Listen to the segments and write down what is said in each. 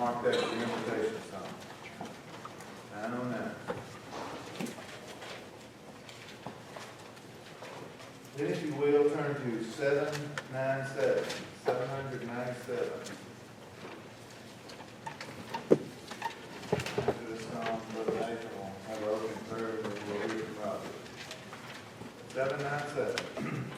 mark that with your invitation sign. 909. Then if you will, turn to 797. 797. After this song, Brother Nathan will have our opening prayer and we'll read from Robert. 797.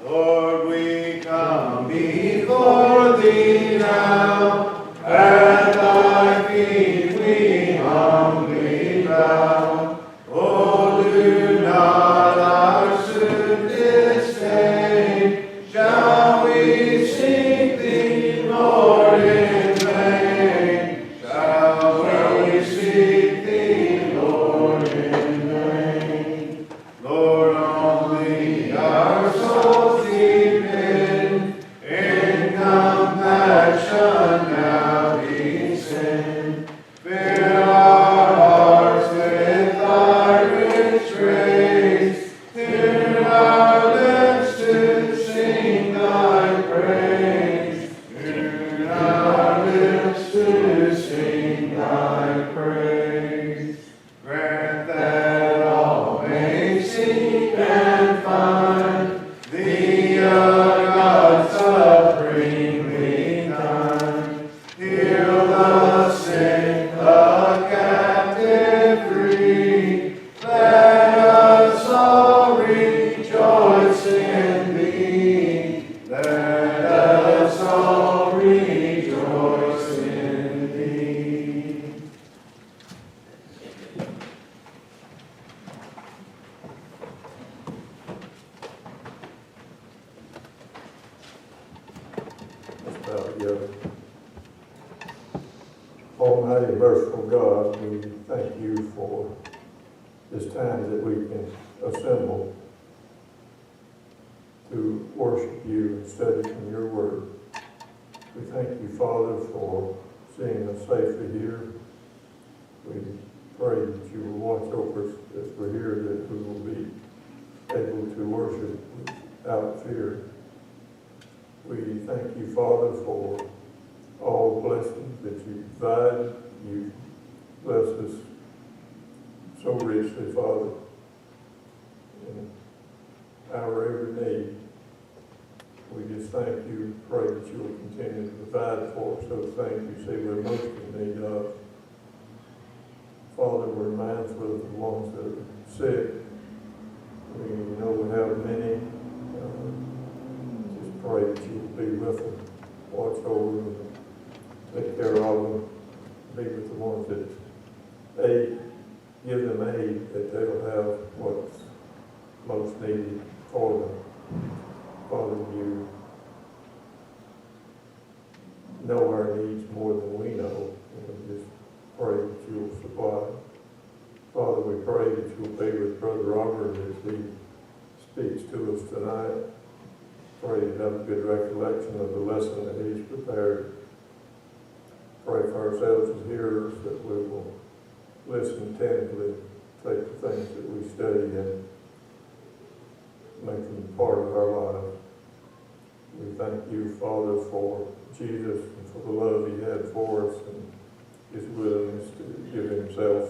Lord, we come before thee now, at thy feet we humbly bow. Oh, do not our suit disdain. Shall we seek thee, Lord, in vain? Shall we seek thee, Lord, in vain? Lord, only our souls depend, in compassion now descend. Fill our hearts with thy rich grace, tune our lips to sing thy praise, tune our lips to sing thy praise. Grant that all may seek and find thee, a God supremely kind. Heal the sick, the captive free. Let us all rejoice in thee. Let us all rejoice in thee. Let's bow together. Almighty, merciful God, we thank you for this time that we can assemble to worship you and study from your word. We thank you, Father, for seeing us safely here. We pray that you will watch over us as we're here, that we will be able to worship without fear. We thank you, Father, for all blessings that you provide. You bless us so richly, Father, in our every need. We just thank you, pray that you will continue to provide for us those things you see we're most in need of. Father, we're mindful of the ones that are sick. We know we have many. Just pray that you will be with them, watch over them, take care of them, be with the ones that aid, give them aid, that they'll have what's most needed for them. Father, you know our needs more than we know, and we just pray that you will supply. Father, we pray that you will be with Brother Robert as he speaks to us tonight. Pray to have a good recollection of the lesson that he's prepared. Pray for ourselves as hearers that we will listen attentively, take the things that we study and make them part of our lives. We thank you, Father, for Jesus and for the love he had for us and his willingness to give himself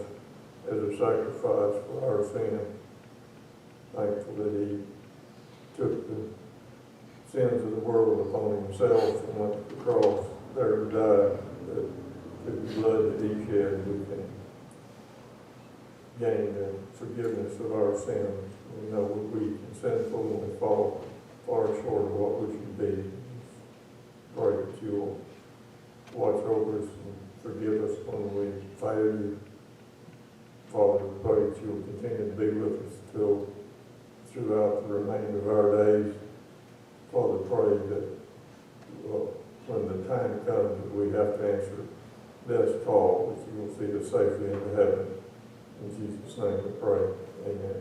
as a sacrifice for our sin. Thankful that he took the sins of the world upon himself and went to the cross there to die, that through the blood that he shed we can gain the forgiveness of our sins. We know we're weak and sinful and we fall far short of what we should be. Pray that you will watch over us and forgive us when we fail you. Father, we pray that you will continue to be with us throughout the remainder of our days. Father, pray that when the time comes that we have to answer death's call, that you will see us safely into heaven. In Jesus' name we pray. Amen.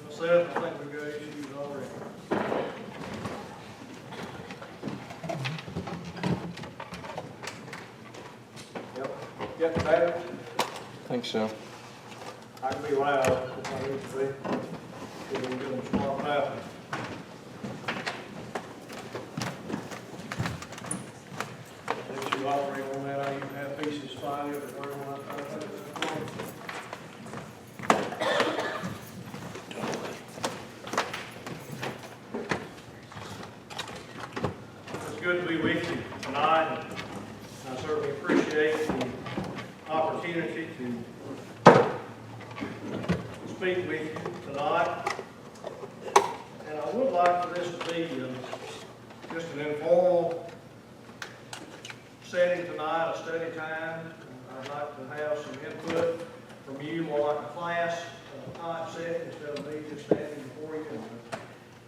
Myself, I think we've got issues already. think so. I can be loud if I need to be. If we get them swapped out. Let you operate on that, I even have pieces filed everywhere when I try to take it. It's good to be with you tonight. And I certainly appreciate the opportunity to speak with you tonight. And I would like for this to be just an informal setting tonight, a study time. I'd like to have some input from you, more like a class type setting instead of me just standing before you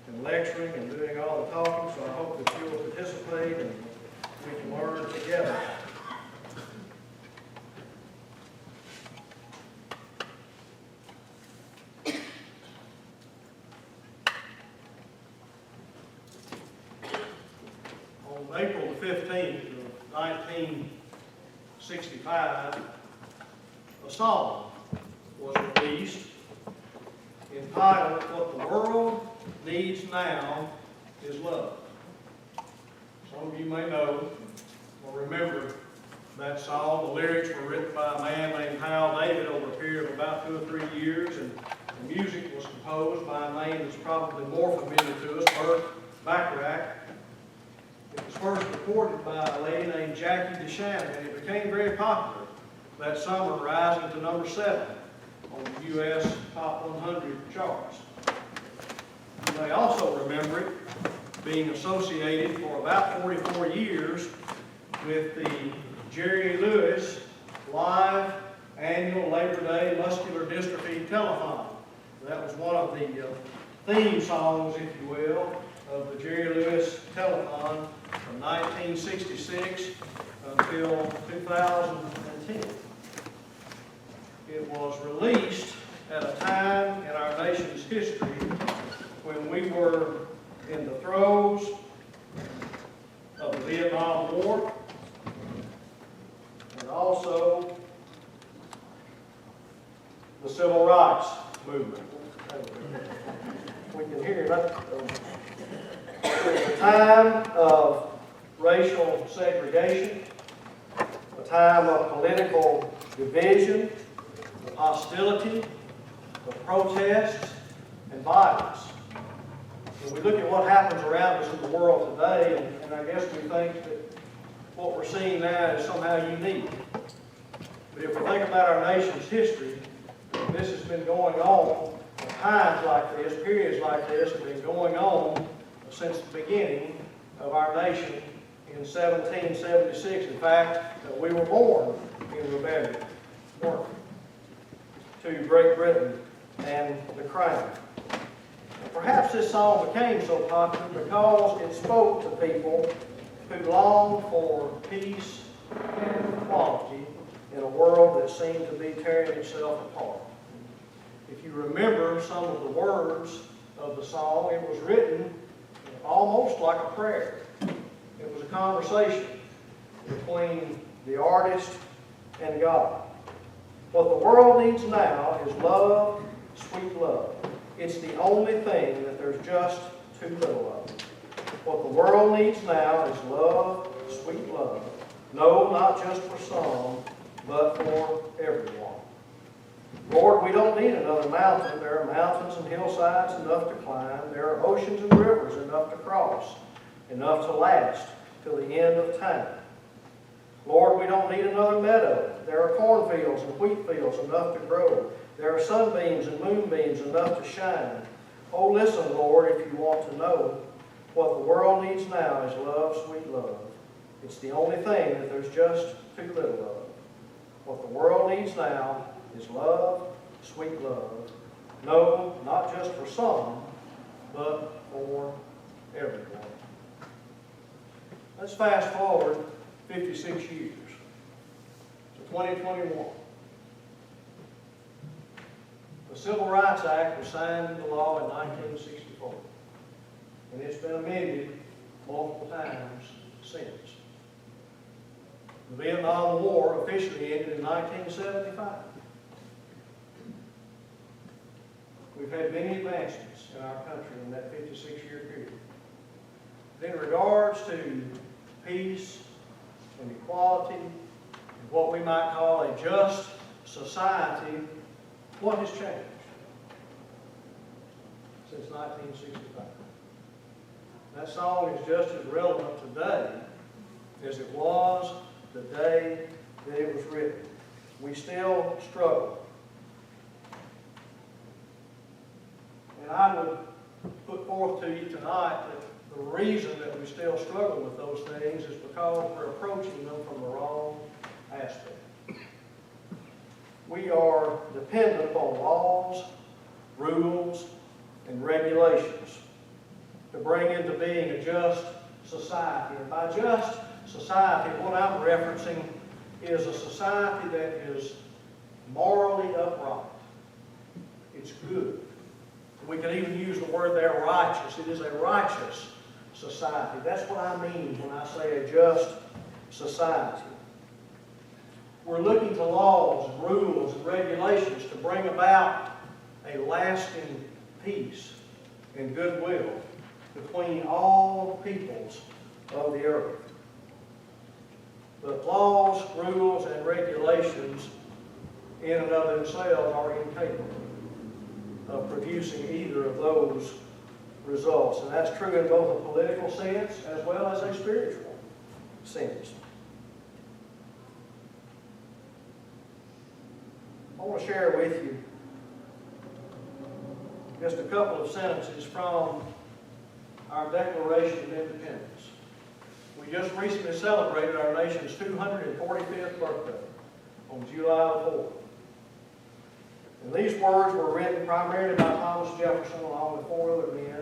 and lecturing and doing all the talking. So I hope that you'll participate and we can learn together. On April the 15th of 1965, a song was released entitled "What the World Needs Now is Love." Some of you may know or remember that song. The lyrics were written by a man named Hal David over a period of about 2 or 3 years, and the music was composed by a name that's probably more familiar to us, Burt Bacharach. It was first recorded by a lady named Jackie DeShannon, and it became very popular that summer, rising to number 7 on the U.S. Top 100 charts. You may also remember it being associated for about 44 years with the Jerry Lewis live annual Labor Day Muscular Dystrophy Telethon. That was one of the theme songs, if you will, of the Jerry Lewis Telethon from 1966 until 2010. It was released at a time in our nation's history when we were in the throes of the Vietnam War and also the Civil Rights Movement. We can hear that. It was a time of racial segregation, a time of political division, of hostility, of protests, and violence. When we look at what happens around us in the world today, and I guess we think that what we're seeing now is somehow unique. But if we think about our nation's history, this has been going on at times like this, periods like this have been going on since the beginning of our nation in 1776. In fact, we were born in rebellion, weren't we, to Great Britain and the Crown. And perhaps this song became so popular because it spoke to people who longed for peace and equality in a world that seemed to be tearing itself apart. If you remember some of the words of the song, it was written almost like a prayer. It was a conversation between the artist and God. What the world needs now is love, sweet love. It's the only thing that there's just too little of. What the world needs now is love, sweet love. No, not just for some, but for everyone. Lord, we don't need another mountain. There are mountains and hillsides enough to climb. There are oceans and rivers enough to cross, enough to last till the end of time. Lord, we don't need another meadow. There are cornfields and wheat fields enough to grow. There are sunbeams and moonbeams enough to shine. Oh, listen, Lord, if you want to know. What the world needs now is love, sweet love. It's the only thing that there's just too little of. What the world needs now is love, sweet love. No, not just for some, but for everyone. Let's fast forward 56 years to 2021. The Civil Rights Act was signed into law in 1964, and it's been amended multiple times since. The Vietnam War officially ended in 1975. We've had many advancements in our country in that 56-year period. In regards to peace and equality, and what we might call a just society, what has changed since 1965? That song is just as relevant today as it was the day that it was written. We still struggle. And I would put forth to you tonight that the reason that we still struggle with those things is because we're approaching them from the wrong aspect. We are dependent upon laws, rules, and regulations to bring into being a just society. And by just society, what I'm referencing is a society that is morally upright. It's good. We can even use the word there, righteous. It is a righteous society. That's what I mean when I say a just society. We're looking to laws, and rules, and regulations to bring about a lasting peace and goodwill between all peoples of the earth. But laws, rules, and regulations in and of themselves are incapable of producing either of those results. And that's true in both a political sense as well as a spiritual sense. I want to share with you just a couple of sentences from our Declaration of Independence. We just recently celebrated our nation's 245th birthday on July the 4th. And these words were written primarily by Thomas Jefferson along with 4 other men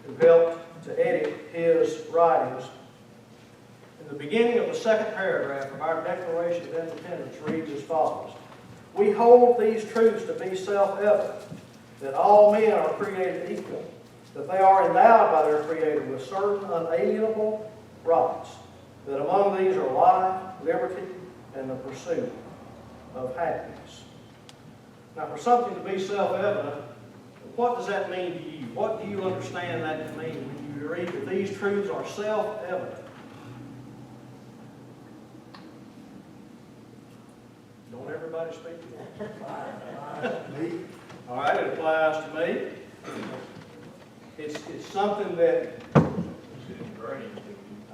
who helped to edit his writings. And the beginning of the second paragraph of our Declaration of Independence reads as follows: "We hold these truths to be self-evident, that all men are created equal, that they are endowed by their Creator with certain unalienable rights, that among these are life, liberty, and the pursuit of happiness." Now, for something to be self-evident, what does that mean to you? What do you understand that to mean when you read that these truths are self-evident? Don't everybody speak to me? All right, it applies to me. It's something that,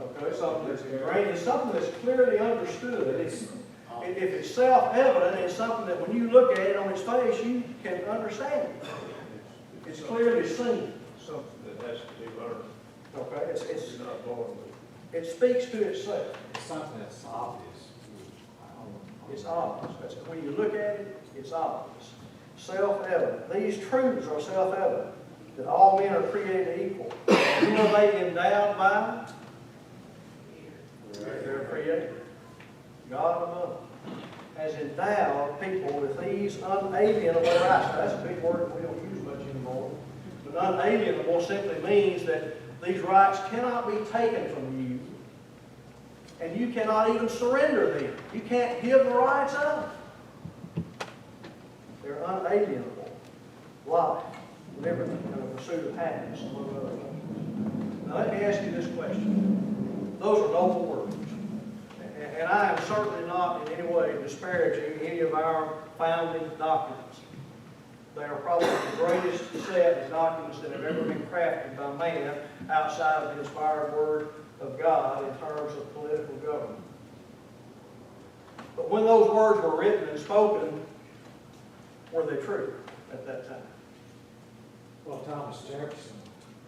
okay, something that's ingrained. It's something that's clearly understood. If it's self-evident, it's something that when you look at it on its face, you can understand it. It's clearly seen. Something that has to be learned. Okay, It's not born with. it speaks to itself. It's something that's obvious. It's obvious. When you look at it, it's obvious. Self-evident. These truths are self-evident, that all men are created equal. Who are they endowed by? Their Creator. God above has endowed people with these unalienable rights. That's a big word that we don't use much anymore. But unalienable simply means that these rights cannot be taken from you, and you cannot even surrender them. You can't give the rights up. They're unalienable. Life, liberty, and the pursuit of happiness, among other things. Now let me ask you this question. Those are noble words. And I am certainly not in any way disparaging any of our founding documents. They are probably the greatest set of documents that have ever been crafted by man outside of the inspired Word of God in terms of political government. But when those words were written and spoken, were they true at that time? Well, Thomas Jefferson,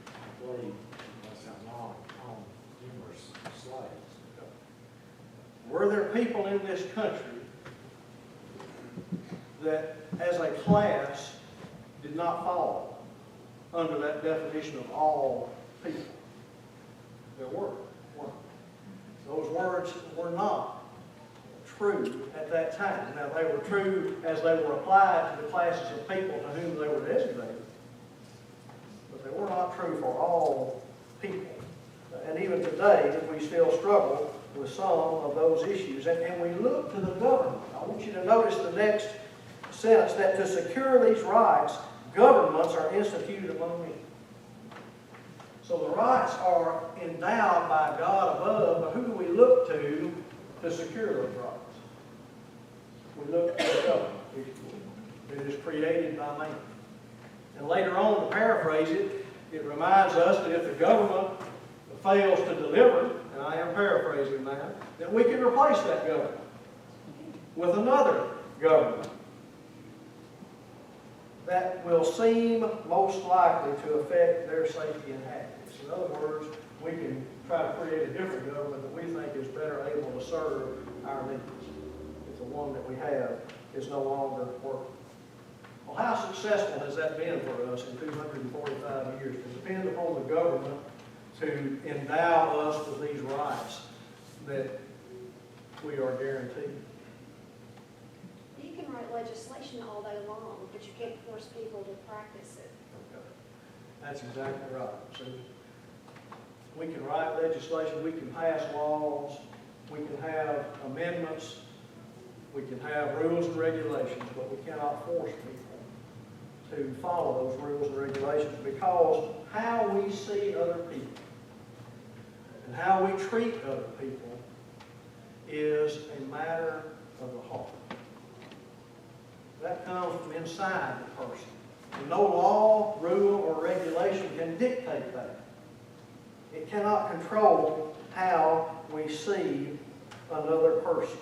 I believe, that's how long owned numerous slaves. Were there people in this country that, as a class, did not fall under that definition of all people? There were. Those words were not true at that time. Now, they were true as they were applied to the classes of people to whom they were designated, but they were not true for all people. And even today, we still struggle with some of those issues. And we look to the government. I want you to notice the next sentence, that to secure these rights, governments are instituted among men. So the rights are endowed by God above, but who do we look to secure those rights? We look to the government. It is created by man. And later on, to paraphrase it, it reminds us that if the government fails to deliver, and I am paraphrasing now, that we can replace that government with another government that will seem most likely to affect their safety and happiness. In other words, we can try to create a different government that we think is better able to serve our needs if the one that we have is no longer working. Well, how successful has that been for us in 245 years? It depends upon the government to endow us with these rights that we are guaranteed. You can write legislation all day long, but you can't force people to practice it. Okay. That's exactly right. So we can write legislation, we can pass laws, we can have amendments, we can have rules and regulations, but we cannot force people to follow those rules and regulations, because how we see other people and how we treat other people is a matter of the heart. That comes from inside the person. And no law, rule, or regulation can dictate that. It cannot control how we see another person.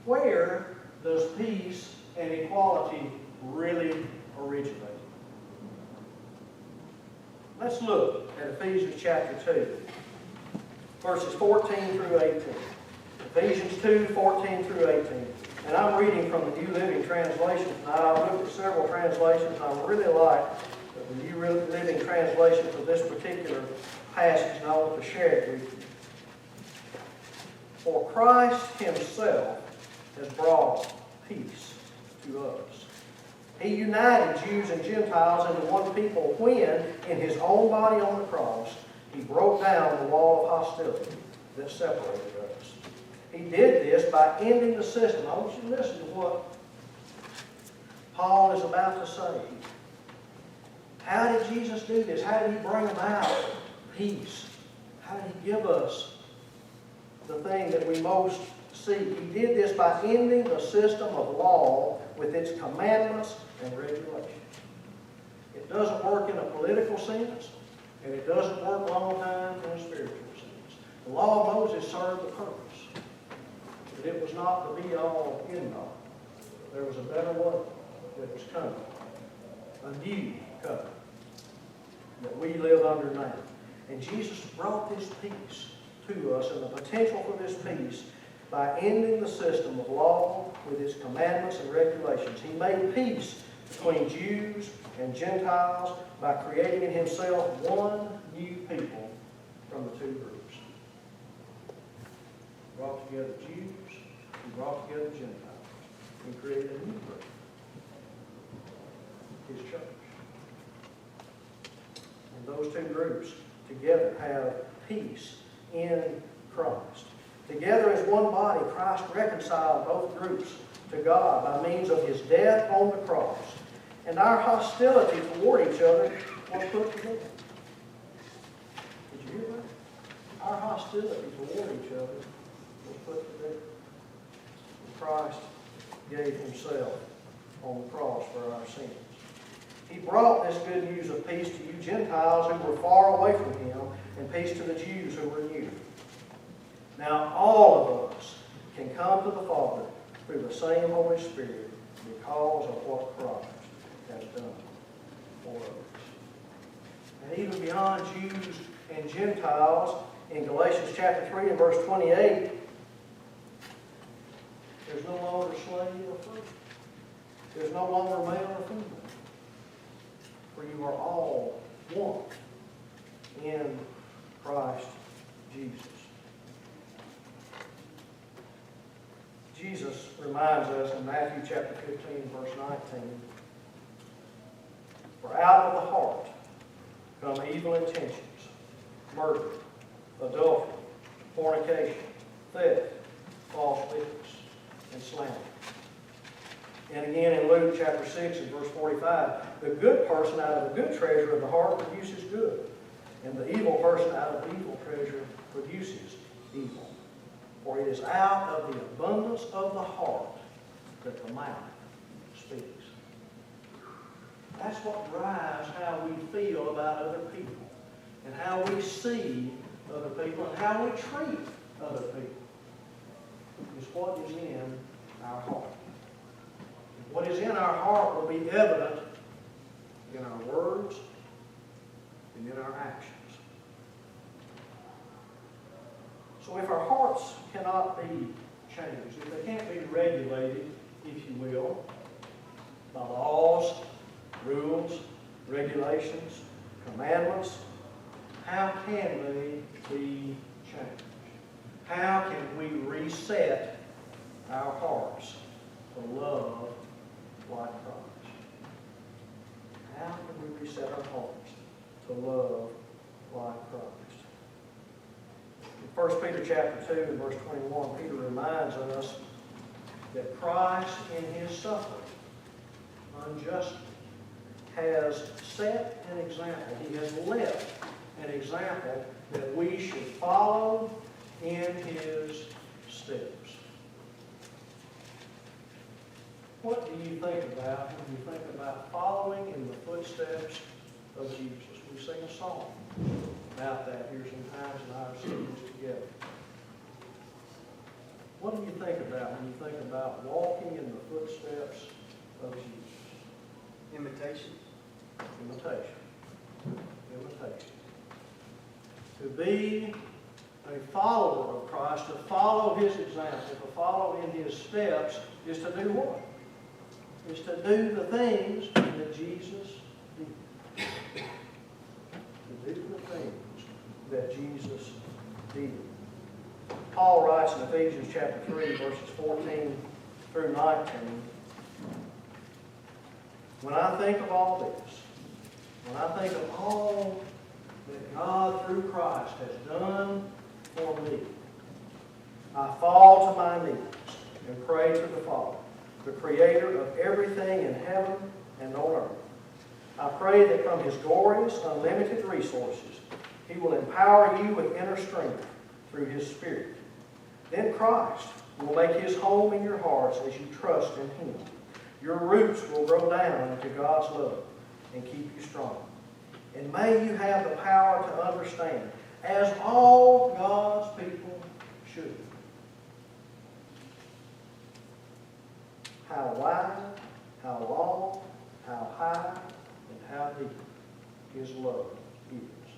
Where does peace and equality really originate? Let's look at Ephesians chapter 2, verses 14 through 18. Ephesians 2, 14 through 18. And I'm reading from the New Living Translation tonight. I've looked at several translations, and I really like the New Living Translation for this particular passage, and I want to share it with you. For Christ himself has brought peace to us. He united Jews and Gentiles into one people when, in his own body on the cross, he broke down the wall of hostility that separated us. He did this by ending the system. I want you to listen to what Paul is about to say. How did Jesus do this? How did he bring about peace? How did he give us the thing that we most seek? He did this by ending the system of law with its commandments and regulations. It doesn't work in a political sense, and it doesn't work long time in a spiritual sense. The law of Moses served the purpose, but it was not the be-all, end-all. There was a better way that was coming, a new covenant that we live under now. And Jesus brought this peace to us, and the potential for this peace by ending the system of law with its commandments and regulations. He made peace between Jews and Gentiles by creating in himself one new people from the two groups. He brought together Jews, he brought together Gentiles. He created a new group, his church. And those two groups together have peace in Christ. Together as one body, Christ reconciled both groups to God by means of his death on the cross. And our hostility toward each other was put to death. Did you hear that? Our hostility toward each other was put to death. And Christ gave himself on the cross for our sins. He brought this good news of peace to you Gentiles who were far away from him, and peace to the Jews who were near. Now all of us can come to the Father through the same Holy Spirit because of what Christ has done for us. And even beyond Jews and Gentiles, in Galatians chapter 3 and verse 28, there's no longer slave or free. There's no longer male or female. For you are all one in Christ Jesus. Jesus reminds us in Matthew chapter 15, verse 19, for out of the heart come evil intentions, murder, adultery, fornication, theft, false witness, and slander. And again in Luke chapter 6 and verse 45, the good person out of the good treasure of the heart produces good, and the evil person out of the evil treasure produces evil. For it is out of the abundance of the heart that the mouth speaks. That's what drives how we feel about other people, and how we see other people, and how we treat other people. Is what is in our heart. What is in our heart will be evident in our words and in our actions. So if our hearts cannot be changed, if they can't be regulated, if you will, by laws, rules, regulations, commandments, how can they be changed? How can we reset our hearts to love like Christ? How can we reset our hearts to love like Christ? In 1 Peter chapter 2 and verse 21, Peter reminds us that Christ in his suffering unjustly has set an example. He has left an example that we should follow in his steps. What do you think about when you think about following in the footsteps of Jesus? We sing a song about that here sometimes in our service together. What do you think about when you think about walking in the footsteps of Jesus? Imitation. Imitation. Imitation. To be a follower of Christ, to follow his example, to follow in his steps, is to do what? Is to do the things that Jesus did. To do the things that Jesus did. Paul writes in Ephesians chapter 3, verses 14 through 19, when I think of all this, when I think of all that God through Christ has done for me, I fall to my knees and pray to the Father, the Creator of everything in heaven and on earth. I pray that from his glorious, unlimited resources, he will empower you with inner strength through his Spirit. Then Christ will make his home in your hearts as you trust in him. Your roots will grow down into God's love and keep you strong. And may you have the power to understand, as all God's people should, how wide, how long, how high, and how deep his love is.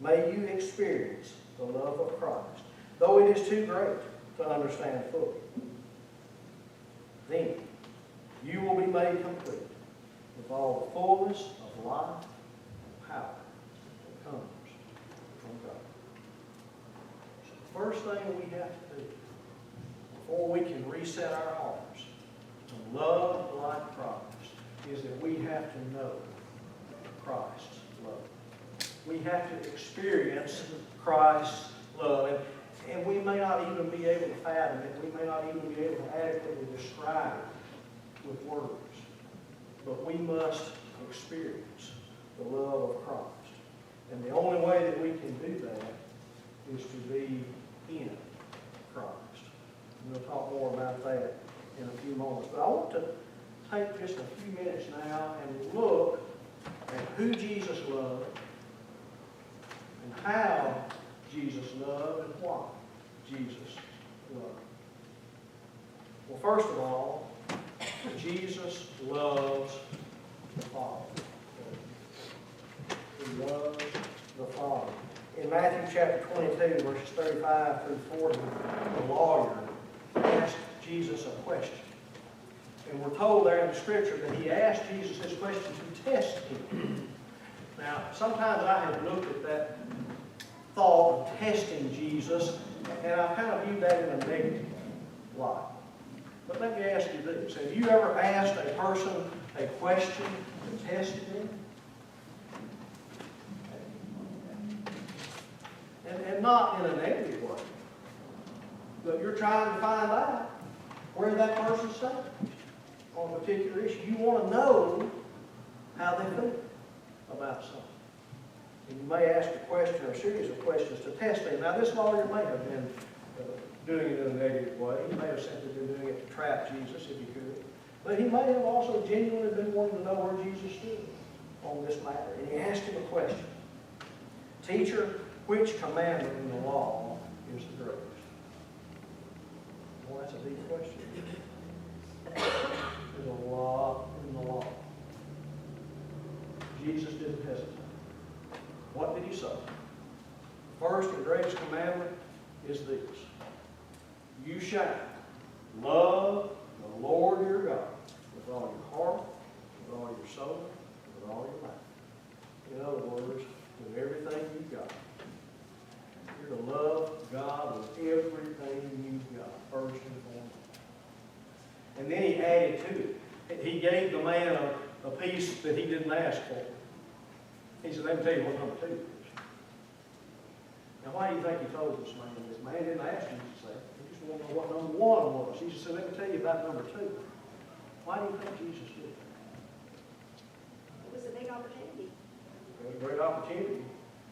May you experience the love of Christ, though it is too great to understand fully. Then you will be made complete with all the fullness of life and power that comes from God. So the first thing we have to do before we can reset our hearts to love like Christ is that we have to know Christ's love. We have to experience Christ's love. And we may not even be able to fathom it. We may not even be able to adequately describe it with words. But we must experience the love of Christ. And the only way that we can do that is to be in Christ. And we'll talk more about that in a few moments. But I want to take just a few minutes now and look at who Jesus loved and how Jesus loved and why Jesus loved. Well, first of all, Jesus loves the Father. He loves the Father. In Matthew chapter 22, verses 35 through 40, the lawyer asked Jesus a question. And we're told there in the scripture that he asked Jesus this question to test him. Now, sometimes I have looked at that thought of testing Jesus, and I kind of view that in a negative light. But let me ask you this. Have you ever asked a person a question to test them? And not in a negative way. But you're trying to find out where that person stands. on a particular issue. You want to know how they feel about something. And you may ask a question or a series of questions to test them. Now, this lawyer may have been doing it in a negative way. He may have simply been doing it to trap Jesus, if he could. But he may have also genuinely been wanting to know where Jesus stood on this matter. And he asked him a question. Teacher, which commandment in the law is the greatest? Well, that's a deep question. There's a lot in the law. Jesus didn't hesitate. What did he say? The first and greatest commandment is this. You shall love the Lord your God with all your heart, with all your soul, with all your might. In other words, with everything you've got. You're to love God with everything you've got, first and foremost. And then he added to it. He gave the man a piece that he didn't ask for. He said, let me tell you what number 2 is. Now, why do you think he told this man? This man didn't ask him to say. He just wanted to know what number 1 was. He just said, let me tell you about number 2. Why do you think Jesus did that? It was a big opportunity. It was a great opportunity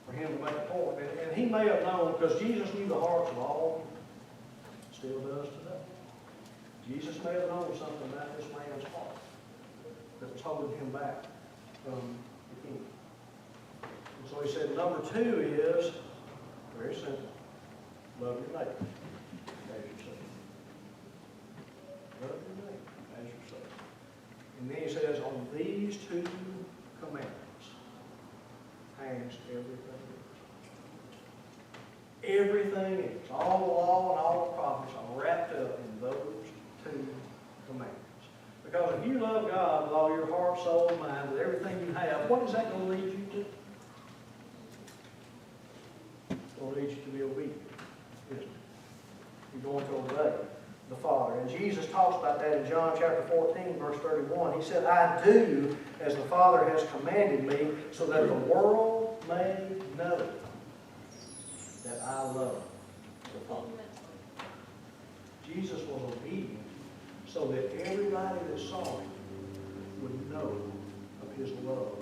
for him to make a point. And he may have known, because Jesus knew the hearts of all, still does today. Jesus may have known something about this man's heart that was holding him back from the kingdom. And so he said, number 2 is, very simple, love your neighbor as yourself. Love your neighbor as yourself. And then he says, on these 2 commandments hangs everything else. Everything else, all the law and all the prophets are wrapped up in those 2 commandments. Because if you love God with all your heart, soul, mind, with everything you have, what is that going to lead you to? It's going to lead you to be obedient, isn't it? You're going to obey the Father. And Jesus talks about that in John chapter 14, verse 31. He said, I do as the Father has commanded me, so that the world may know that I love the Father. Jesus was obedient so that everybody that saw him would know of his love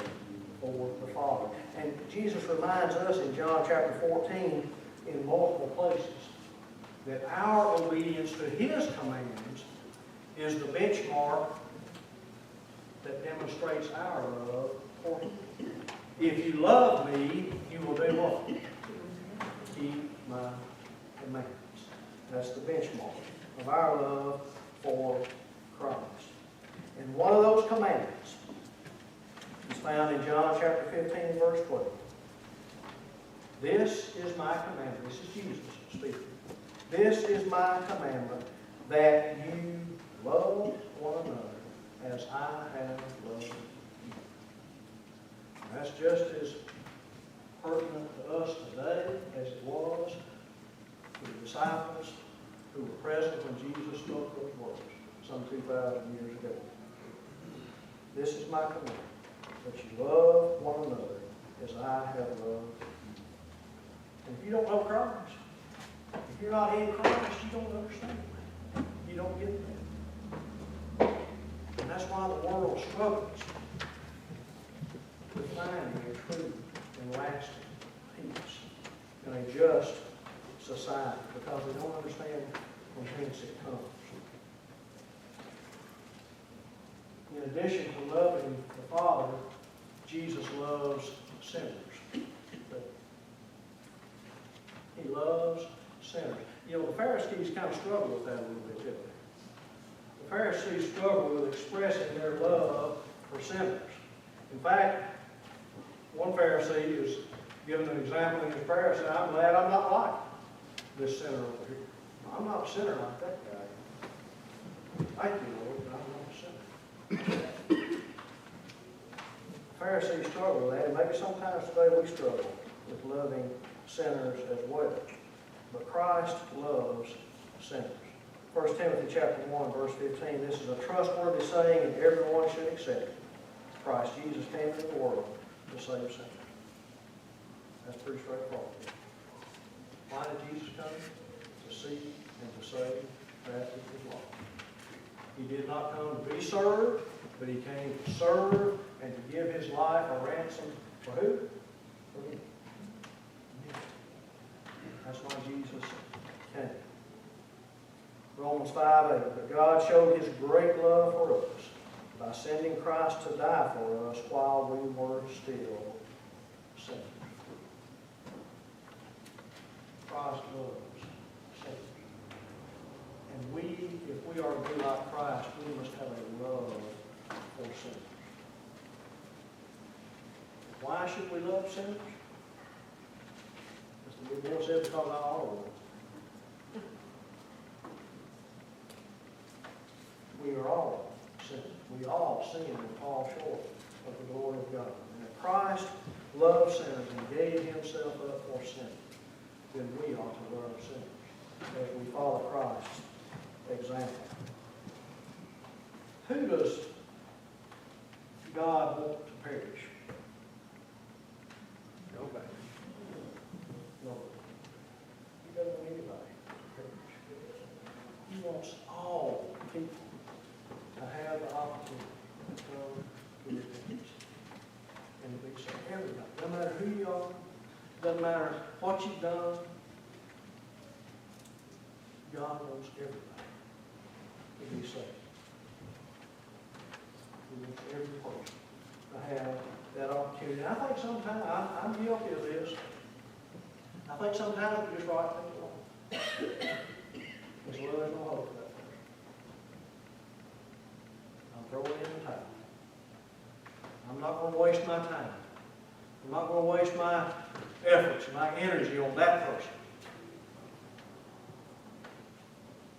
for the Father. And Jesus reminds us in John chapter 14 in multiple places that our obedience to his commands is the benchmark that demonstrates our love for him. If you love me, you will do what? Keep my commandments. That's the benchmark of our love for Christ. And one of those commandments is found in John chapter 15, verse 12. This is my commandment. This is Jesus speaking. This is my commandment, that you love one another as I have loved you. And that's just as pertinent to us today as it was to the disciples who were present when Jesus spoke those words some 2,000 years ago. This is my commandment, that you love one another as I have loved you. And if you don't know Christ, if you're not in Christ, you don't understand that. You don't get that. And that's why the world struggles with finding a true and lasting peace in a just society, because they don't understand from whence it comes. In addition to loving the Father, Jesus loves sinners. He loves sinners. You know, the Pharisees kind of struggle with that a little bit, didn't they? The Pharisees struggle with expressing their love for sinners. In fact, one Pharisee is given an example in his prayer, saying, I'm glad I'm not like this sinner over here. I'm not a sinner like that guy. Thank you, Lord, but I'm not a sinner. Pharisees struggle with that, and maybe sometimes today we struggle with loving sinners as well. But Christ loves sinners. 1 Timothy chapter 1, verse 15, this is a trustworthy saying, and everyone should accept it. Christ Jesus came into the world to save sinners. That's pretty straightforward. Why did Jesus come? To seek and to save that which was lost. He did not come to be served, but he came to serve and to give his life a ransom for who? For me. That's why Jesus came. Romans 5:8. But God showed his great love for us by sending Christ to die for us while we were still sinners. Christ loves sinners. And we, if we are to be like Christ, we must have a love for sinners. Why should we love sinners? As the good Lord said, because I are one. We are all sinners. We all sin and fall short of the glory of God. And if Christ loved sinners and gave himself up for sinners, then we ought to love sinners as we follow Christ's example. Who does God want to perish? Nobody. No. He doesn't want anybody to perish. He wants all people to have the opportunity to come to repentance and to be saved. Everybody. No matter who you are, doesn't matter what you've done, God wants everybody to be saved. He wants every person to have that opportunity. And I think sometimes, I'm guilty of this, I think sometimes we just write things wrong. As well as no hope for that person. I'll throw it in the towel. I'm not going to waste my time. I'm not going to waste my efforts and my energy on that person.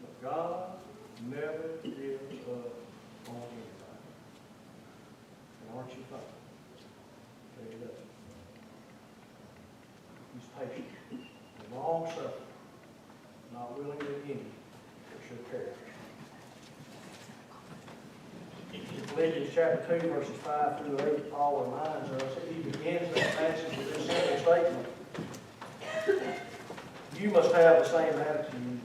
But God never gives up on anybody. And aren't you thankful that He does? He's patient and long-suffering, not willing that any should perish. Philippians chapter 2, verses 5 through 8, Paul reminds us that he begins that passage with this simple statement. You must have the same attitude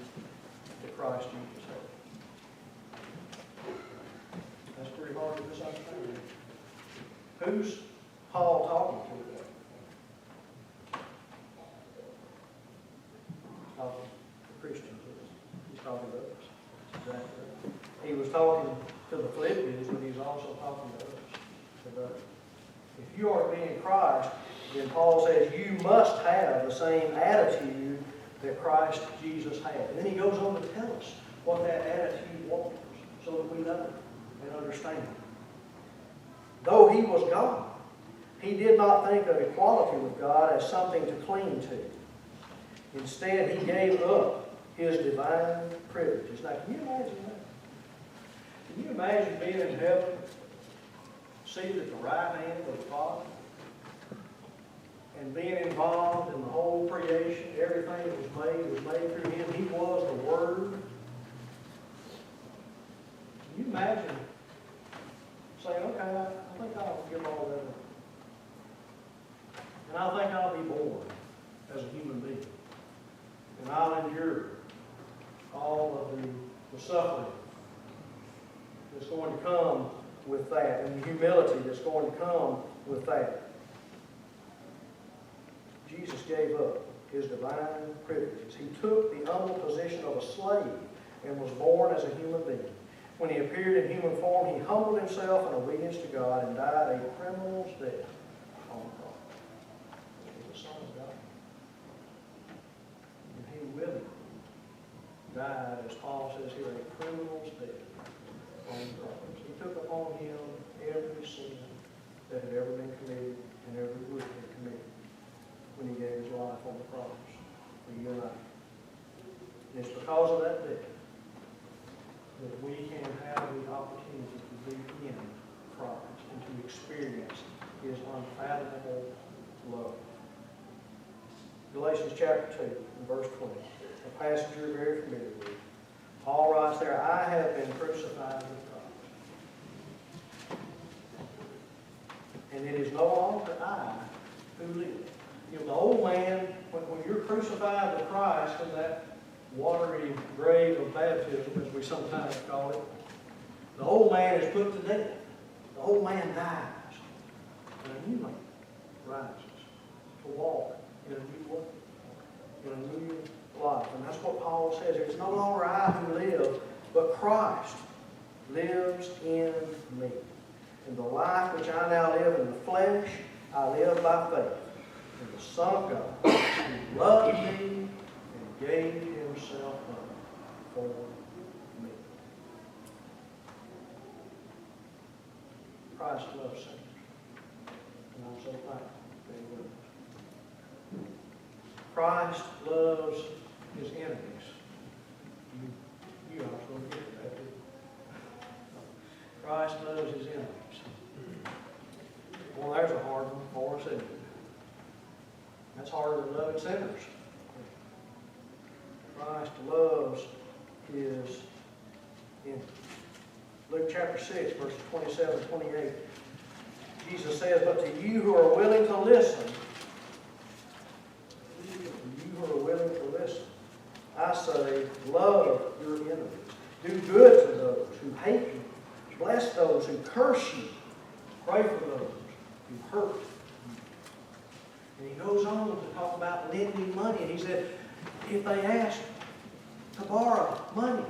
that Christ Jesus had. That's pretty hard to misunderstand. Who's Paul talking to there? He's talking to Christians. He's talking to us. That's exactly right. He was talking to the Philippians, but he's also talking to us today. If you are to be in Christ, then Paul says you must have the same attitude that Christ Jesus had. And then he goes on to tell us what that attitude was, so that we know and understand. Though he was God, he did not think of equality with God as something to cling to. Instead, he gave up his divine privileges. Now, can you imagine that? Can you imagine being in heaven, seated at the right hand of the Father, and being involved in the whole creation? Everything that was made through him. He was the Word. Can you imagine saying, okay, I think I'll give all that up. And I think I'll be born as a human being. And I'll endure all of the suffering that's going to come with that, and the humility that's going to come with that. Jesus gave up his divine privileges. He took the humble position of a slave and was born as a human being. When he appeared in human form, he humbled himself in obedience to God and died a criminal's death on the cross. He was the Son of God. And he willingly died, as Paul says here, a criminal's death on the cross. He took upon him every sin that had ever been committed and ever would be committed when he gave his life on the cross for you and I. And it's because of that death that we can have the opportunity to be in Christ and to experience his unfathomable love. Galatians chapter 2 and verse 20, a passage you're very familiar with. Paul writes there, I have been crucified with Christ. And it is no longer I who live. You know, the old man, when you're crucified with Christ in that watery grave of baptism, as we sometimes call it, The old man is put to death. The old man dies. And a new man rises to walk in a new way, in a new life. And that's what Paul says. It's no longer I who live, but Christ lives in me. And the life which I now live in the flesh, I live by faith in the Son of God, who loved me and gave himself up for me. Christ loves sinners. And I'm so thankful that he loves. Christ loves his enemies. You also get that, too. Christ loves his enemies. Well, there's a hard one for us, isn't it? That's harder than loving sinners. Christ loves his enemies. Luke chapter 6, verses 27 and 28. Jesus says, but to you who are willing to listen, I say, love your enemies. Do good to those who hate you. Bless those who curse you. Pray for those who hurt you. And he goes on to talk about lending money. And he said, if they ask to borrow money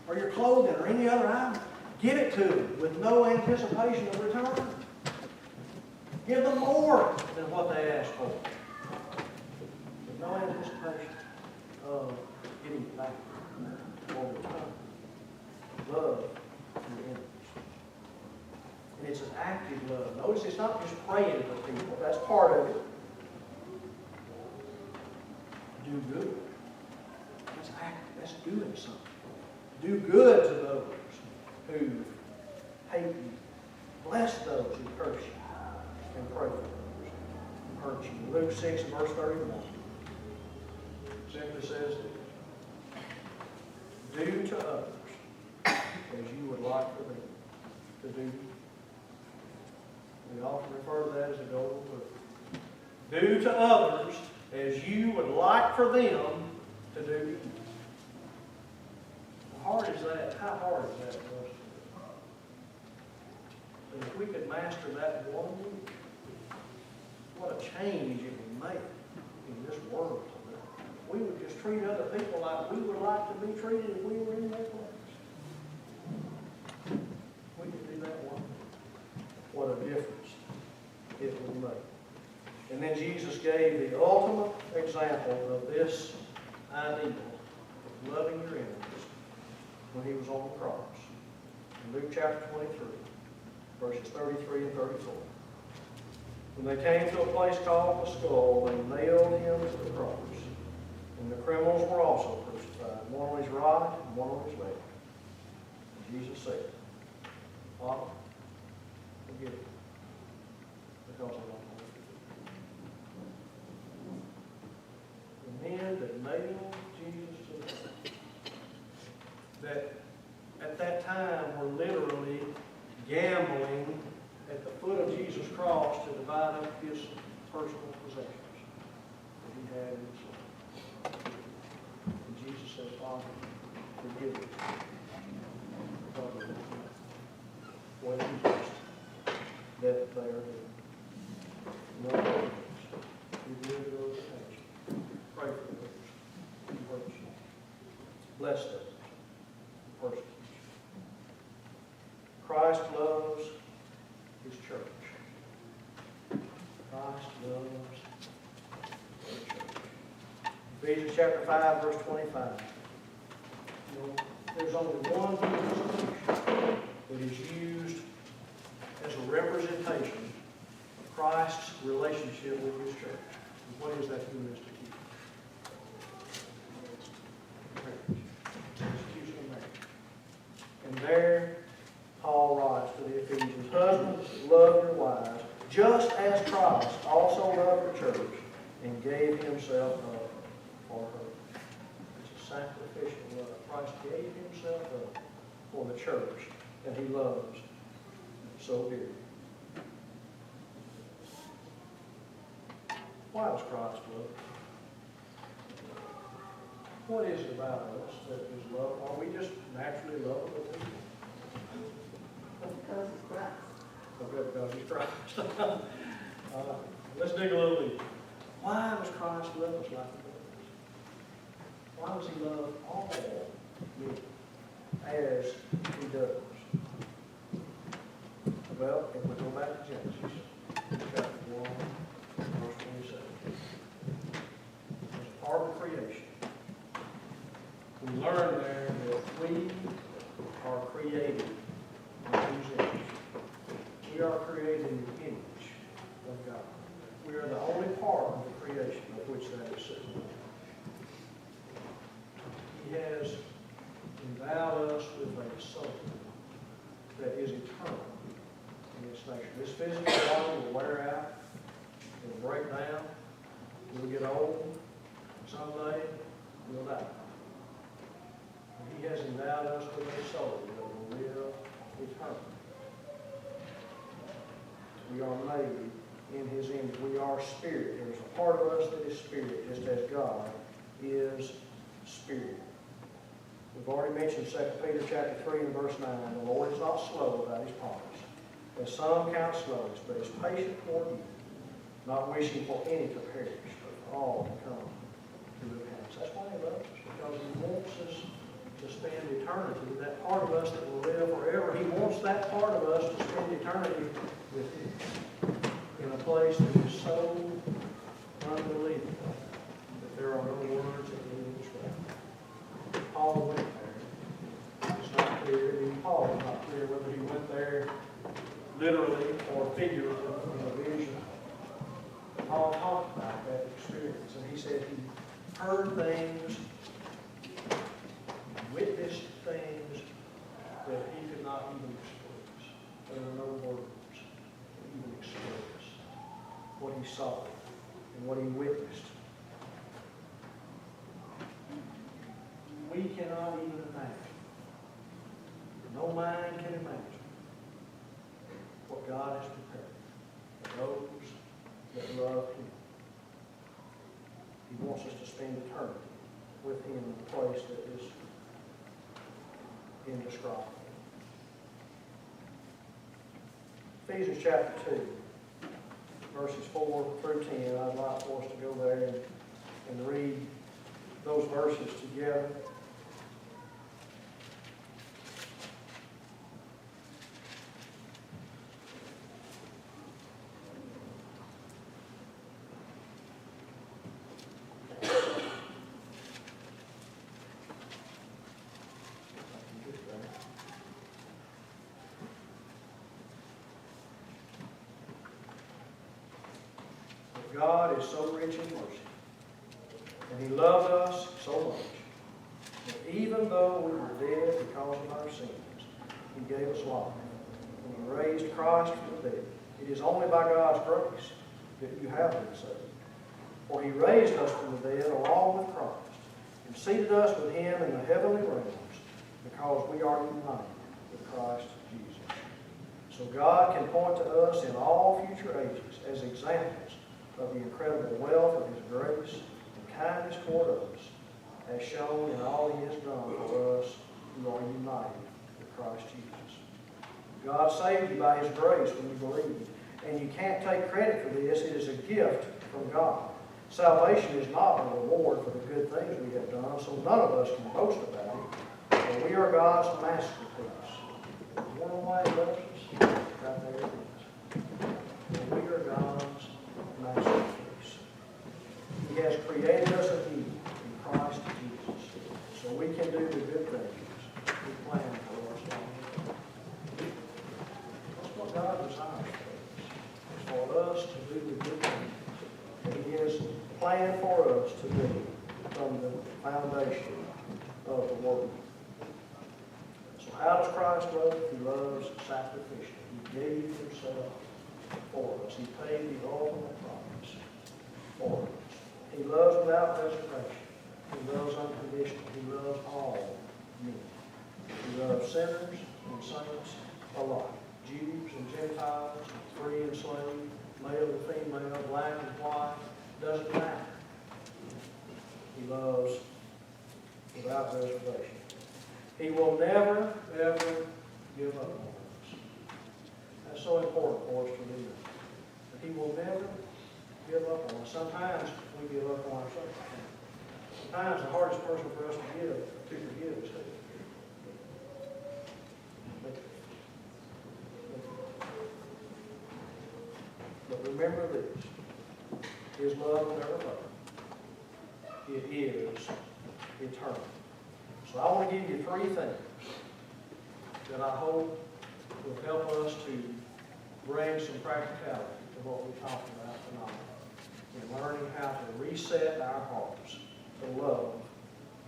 or your clothing or any other item, give it to them with no anticipation of return. Give them more than what they ask for. With no anticipation of getting it back or return. Love your enemies. And it's an active love. Notice it's not just praying for people. That's part of it. Do good. That's active. That's doing something. Do good to those who hate you. Bless those who curse you. And pray for those who hurt you. Luke 6 and verse 31 simply says this. Do to others as you would like for them to do. We often refer to that as a golden rule. Do to others as you would like for them to do to you. How hard is that? How hard is that for us? And if we could master that one week, what a change it would make in this world. We would just treat other people like we would like to be treated if we were in their place. We could do that one. What a difference it would make. And then Jesus gave the ultimate example of this ideal of loving your enemies when he was on the cross. In Luke chapter 23, verses 33 and 34. When they came to a place called the Skull, they nailed him to the cross. And the criminals were also crucified, one on his right and one on his left. And Jesus said, Father, forgive them, because I don't know what to do. The men that nailed Jesus to the cross, that at that time were literally gambling at the foot of Jesus' cross to divide up his personal possessions that he had in his life. And Jesus says, Father, forgive them, because they don't know what injustice that they are doing. No enemies. Do good to those that hate you. Pray for those who hurt you. Bless those who persecute you. Christ loves his church. Christ loves his church. Ephesians chapter 5, verse 25. There's only one institution that is used as a representation of Christ's relationship with his church. And what is that new institution? Marriage. Institution of marriage. And there, Paul writes to the Ephesians, husbands, love your wives, just as Christ also loved the church and gave himself up for her. It's a sacrificial love. Christ gave himself up for the church that he loves so dearly. Why does Christ love us? What is it about us that is love? Are we just naturally lovable people? Because it's Christ. Okay, because he's Christ. Let's dig a little deeper. Why does Christ love us like he does? Why does he love all men as he does? Well, if we go back to Genesis, chapter 1, verse 27. As part of creation, we learn there that we are created in His image. We are created in the image of God. We are the only part of the creation of which that is said. He has endowed us with a soul that is eternal in its nature. This physical body will wear out, it will break down, we'll get old, someday we'll die. And He has endowed us with a soul that will live eternally. We are made in His image. We are spirit. There's a part of us that is spirit, just as God is spirit. We've already mentioned 2 Peter chapter 3 and verse 9. The Lord is not slow about His promise, as some count slowness, but is patient toward you, not wishing for any to perish, but for all to come to repentance. That's why He loves us, because He wants us to spend eternity. That part of us that will live forever, He wants that part of us to spend eternity with Him in a place that is so unbelievable that there are no words that can describe. Paul went there. It's not clear. Even Paul is not clear whether he went there literally or figuratively in a vision. Paul talked about that experience, and he said he heard things, witnessed things that he could not even express. There were no words to even express what he saw and what he witnessed. We cannot even imagine. No mind can imagine what God has prepared for those that love Him. He wants us to spend eternity with Him in a place that is indescribable. Ephesians chapter 2, verses 4 through 10. I'd like for us to go there and read those verses together. God is so rich in mercy, and He loved us so much, that even though we were dead because of our sins, He gave us life. And He raised Christ from the dead. It is only by God's grace that you have been saved. For He raised us from the dead along with Christ, and seated us with Him in the heavenly realms, because we are united with Christ Jesus. So God can point to us in all future ages as examples of the incredible wealth of His grace and kindness toward us, as shown in all He has done for us who are united with Christ Jesus. God saved you by His grace when you believed, and you can't take credit for this. It is a gift from God. Salvation is not a reward for the good things we have done, so none of us can boast about it, for we are God's masterpiece. You want to know why He loves us? Right there it is. For we are God's masterpiece. He has created us anew in Christ Jesus, so we can do the good things He planned for us long ago. That's what God desires for us, is for us to do the good things that He has planned for us to do from the foundation of the world. So how does Christ love? He loves sacrificially. He gave Himself for us. He paid the ultimate price for us. He loves without reservation. He loves unconditionally. He loves all men. He loves sinners and saints alike, Jews and Gentiles, free and slave, male and female, black and white, doesn't matter. He loves without reservation. He will never, ever give up on us. sometimes we give up on ourselves. Sometimes the hardest person for us to forgive is who? But remember this, His love will never fail. It is eternal. So I want to give you three things that I hope will help us to bring some practicality to what we talked about tonight in learning how to reset our hearts to love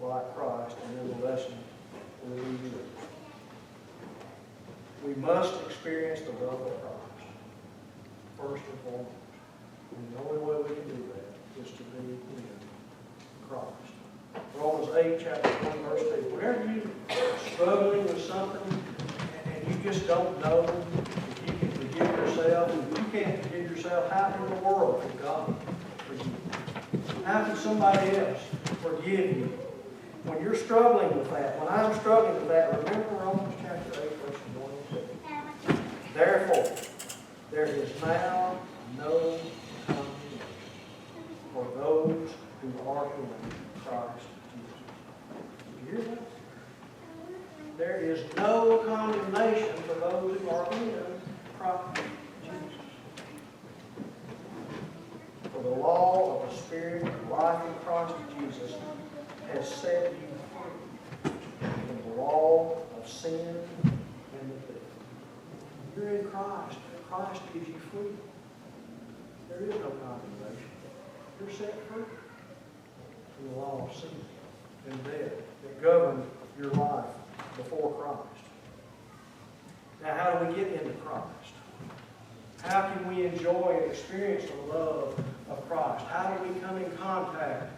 like Christ, and then the lesson will be yours. We must experience the love of Christ, first and foremost. And the only way we can do that is to be in Christ. Romans 8, chapter 1, verse 2. Whenever you're struggling with something and you just don't know if you can forgive yourself, if you can't forgive yourself, how in the world can God forgive you? How can somebody else forgive you? When you're struggling with that, when I'm struggling with that, remember Romans chapter 8, verses 1 and 2. Therefore, there is now no condemnation for those who are in Christ Jesus. Did you hear that? There is no condemnation for those who are in Christ Jesus. For the law of the Spirit of life in Christ Jesus has set you free from the law of sin and the death. You're in Christ. Christ gives you freedom. There is no condemnation. You're set free from the law of sin and death that governed your life before Christ. Now, how do we get into Christ? How can we enjoy and experience the love of Christ? How do we come in contact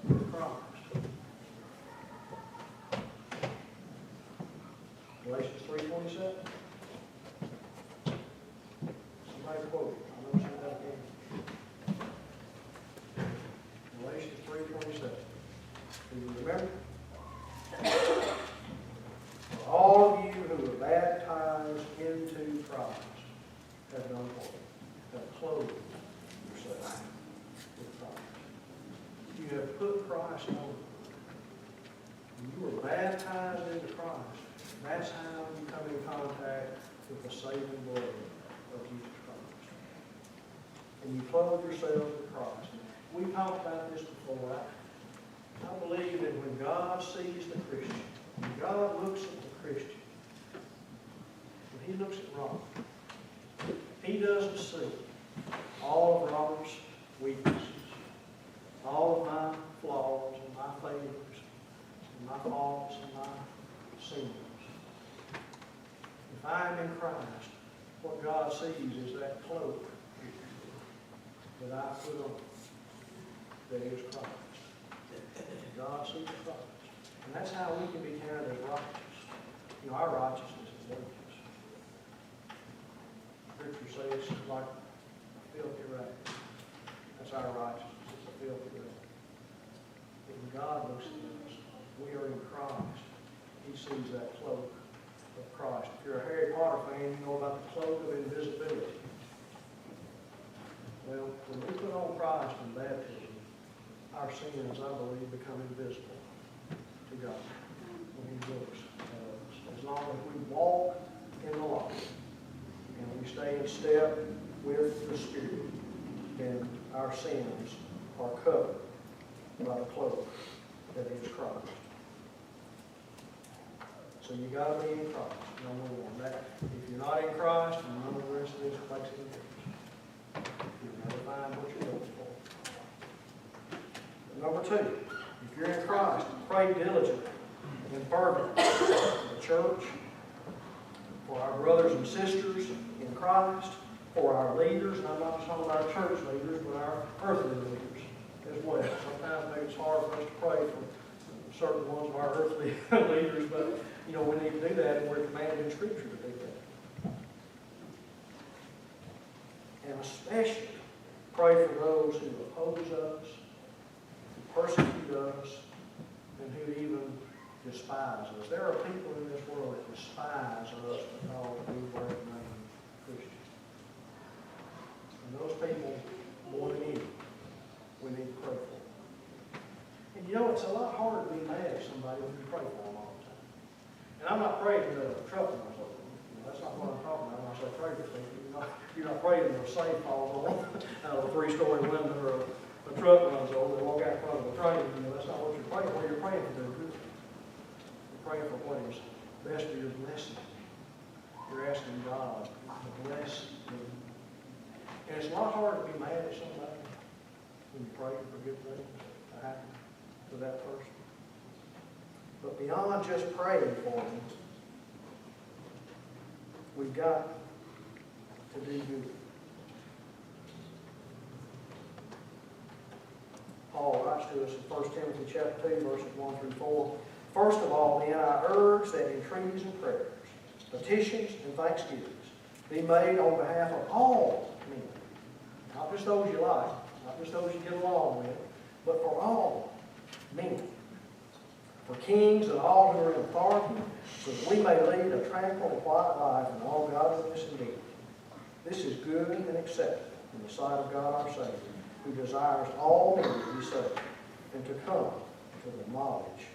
with Christ? Galatians 3:27. Somebody quote it. I know somebody can. Galatians 3:27. Do you remember? For all of you who are baptized into Christ have done what? Have clothed yourselves with Christ. You have put Christ on. When you were baptized into Christ, that's how you come in contact with the saving blood of Jesus Christ. And you clothe yourselves with Christ. We talked about this before. I believe that when God sees the Christian, when God looks at the Christian, when He looks at Robert, He doesn't see all of Robert's weaknesses, all of my flaws and my failures, and my faults and my sins. If I am in Christ, what God sees is that cloak that I put on, that is Christ. God sees Christ. And that's how we can be counted as righteous. You know, our righteousness is worthless. Scripture says it's like a filthy rag. That's our righteousness. It's a filthy rag. But when God looks at us, we are in Christ. He sees that cloak of Christ. If you're a Harry Potter fan, you know about the cloak of invisibility. Well, when we put on Christ in baptism, our sins, I believe, become invisible to God when He looks at us. As long as we walk in the light and we stay in step with the Spirit, then our sins are covered by the cloak that is Christ. So you got to be in Christ. Number one. That, if you're not in Christ, then none of the rest of this makes any difference. You'll never find what you're looking for. Number two, if you're in Christ, pray diligently and fervently for the church, for our brothers and sisters in Christ, for our leaders, and I'm not just talking about our church leaders, but our earthly leaders as well. Sometimes maybe it's hard for us to pray for certain ones of our earthly leaders, but you know, we need to do that, and we're commanded in Scripture to do that. And especially pray for those who oppose us, persecute us, and who even despise us. There are people in this world that despise us because we wear the name Christian. And those people, more than anything, You know, it's a lot harder to be mad at somebody when you pray for them all the time. And I'm not praying to trouble myself. That's not what I'm talking about when I say pray for people. You're not praying to a safe falls on out of a 3-story window or a truck runs over, they walk out in front of a train. That's not what you're praying for. You're praying for their good. You're praying for what is best for your blessing. You're asking God to bless them. And it's a lot harder to be mad at somebody when you pray for good things to happen to that person. But beyond just praying for them, we've got to do good. Paul writes to us in 1 Timothy chapter 2, verses 1 through 4. First of all, then, I urge that entreaties and prayers, petitions and thanksgivings be made on behalf of all men. Not just those you like, not just those you get along with, but for all men. For kings and all who are in authority, so that we may lead a tranquil and quiet life in all godliness and deed. This is good and acceptable in the sight of God our Savior, who desires all men to be saved and to come to the knowledge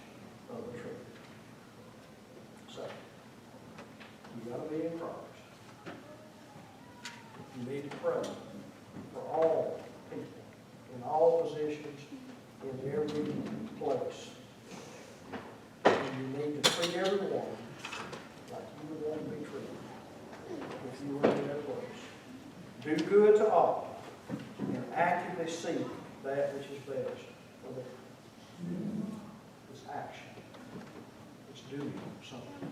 of the truth. So, you got to be in Christ. You need to pray for all people, in all positions, in every place. You need to treat everyone like you would want to be treated if you were in their place. Do good to all and actively seek that which is best for them. It's action. It's doing something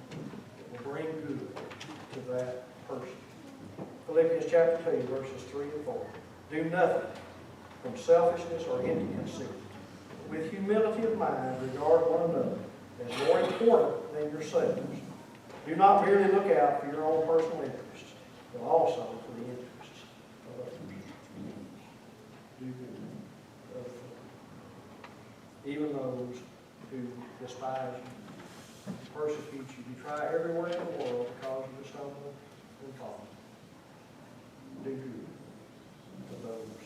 that will bring good to that person. Philippians chapter 2, verses 3 and 4. Do nothing from selfishness or empty conceit. With humility of mind, regard one another as more important than yourselves. Do not merely look out for your own personal interests, but also for the interests of others. Do good to others, even those who despise you, persecute you. You try everywhere in the world because of the stumble and fall. Do good to those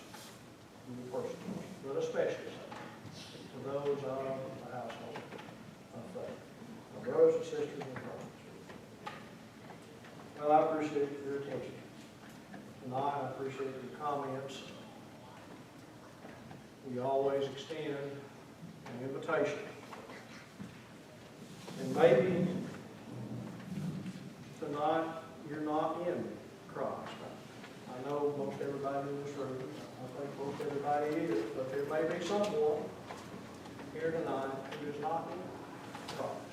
who persecute you, but especially to those of the household of faith. My brothers and sisters in Christ. Well, I appreciate your attention tonight. I appreciate your comments. We always extend an invitation. And maybe tonight you're not in Christ. I know most everybody in this room, I think most everybody is, but there may be someone here tonight who is not in Christ.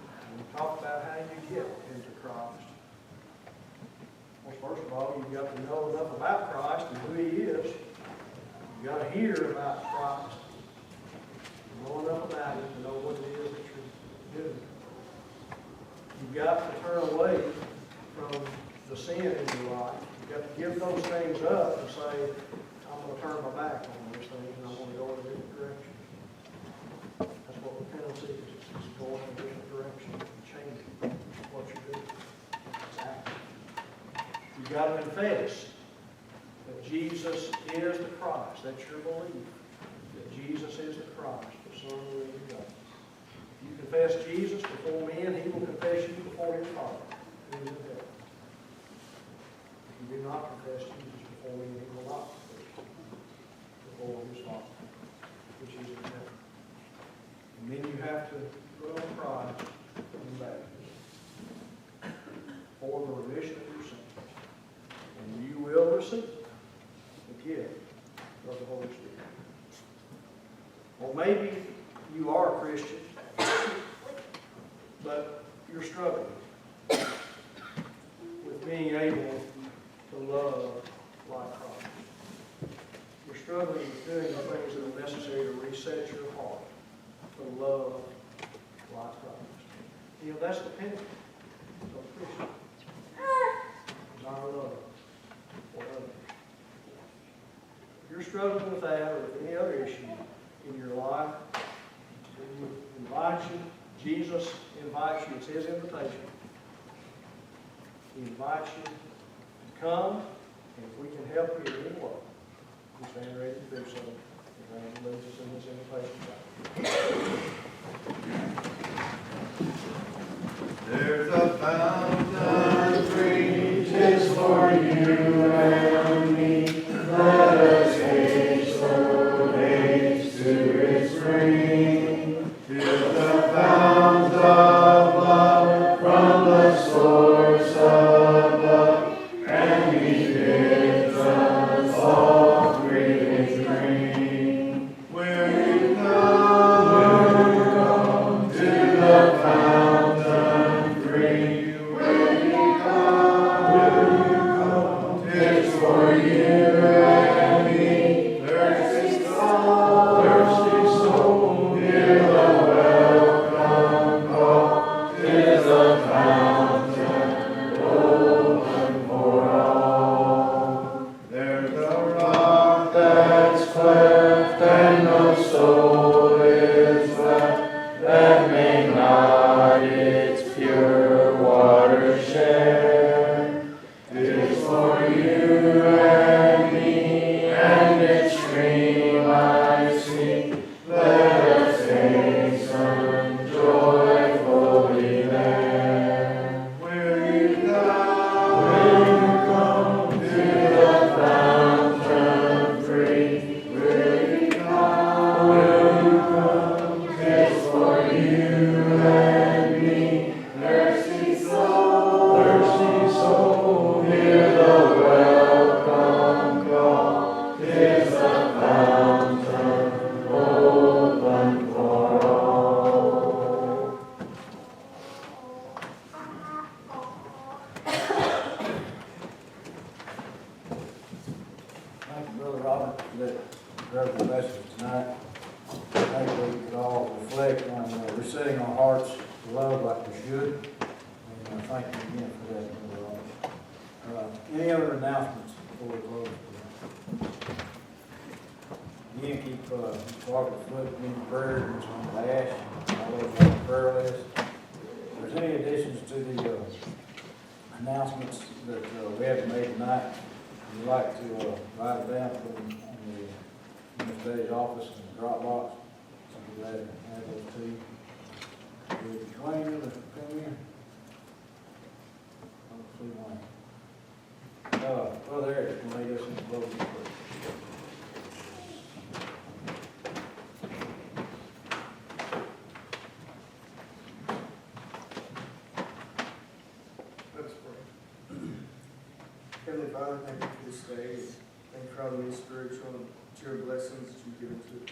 And we talk about how you get into Christ. Well, first of all, you've got to know enough about Christ and who He is. You've got to hear about Christ. Know enough about Him to know what it is that you're doing. You've got to turn away from the sin in your life. You've got to give those things up and say, I'm going to turn my back on those things and I'm going to go in a different direction. That's what repentance is. It's going in a different direction, changing what you're doing. It's acting. You've got to confess that Jesus is the Christ. That's your belief. That Jesus is the Christ, the Son of the living God. If you confess Jesus before men, He will confess you before His Father, who is in heaven. If you do not confess Jesus before men, He will not confess you before His Father, which is in heaven. And then you have to put on Christ in baptism for the remission of your sins. And you will receive the gift of the Holy Spirit. Or maybe you are a Christian, but you're struggling with being able to love like Christ. You're struggling with doing the things that are necessary to reset your heart to love like Christ. You know, that's the penalty of a Christian. It's our love for others. If you're struggling with that or with any other issue in your life, He invites you. Jesus invites you. It's His invitation. He invites you to come, and if we can help you in any way, we stand ready to do so. and leads us in this invitation. There's a fountain free just for you and me. Let us haste to its spring. Till the fountains of love from the source above, and He bids us all freely drink. Will you come to the fountain free? Will you come? 'Tis for you and me. Thirsty soul, hear the welcome call. 'Tis the fountain open for all. There's a rock that's cleft and no soul is left that may not its pure water share. 'Tis for you and me, and its stream I see. Let us hasten joyfully there. Will you come to the fountain free? Will you come? 'Tis for you and me. Thirsty soul, hear the welcome call. 'Tis the fountain open for all. Thank you, Brother Robert, for that incredible message tonight. I think we could all reflect on resetting our hearts to love like we should. And thank you again for that, Brother Robert. Any other announcements before we close? Again, keep Barbara Foot in prayer, and on the ash, all those on the prayer list. If there's any additions to the announcements that we haven't made tonight, we'd like to write it down, put them in Ms. Betty's office in the Dropbox. So we're glad to have those to you. Would Wayne come in? I don't see Wayne. Brother Eric, can lead us in the closing prayer? Let us pray. Heavenly Father, thank you for this day. Thank you for all the many spiritual and material blessings that you've given to it.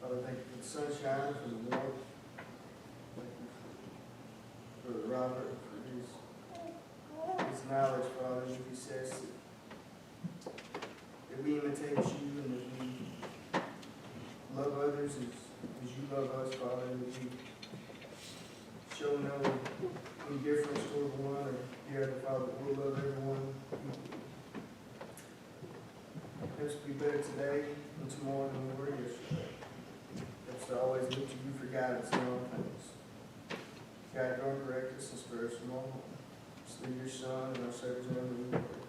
Father, thank you for the sunshine from the north. Thank you for Brother Robert, for his knowledge, Father. He says that we imitate you and that we love others as you love us, Father, and that we show no indifference toward one or the other, Father. We'll love everyone. Help us be better today and tomorrow than we were yesterday. Help us to always look to you for guidance in all things. Guide, guard, correct us, and spare us from all harm. Just through your Son and our Savior's name we pray.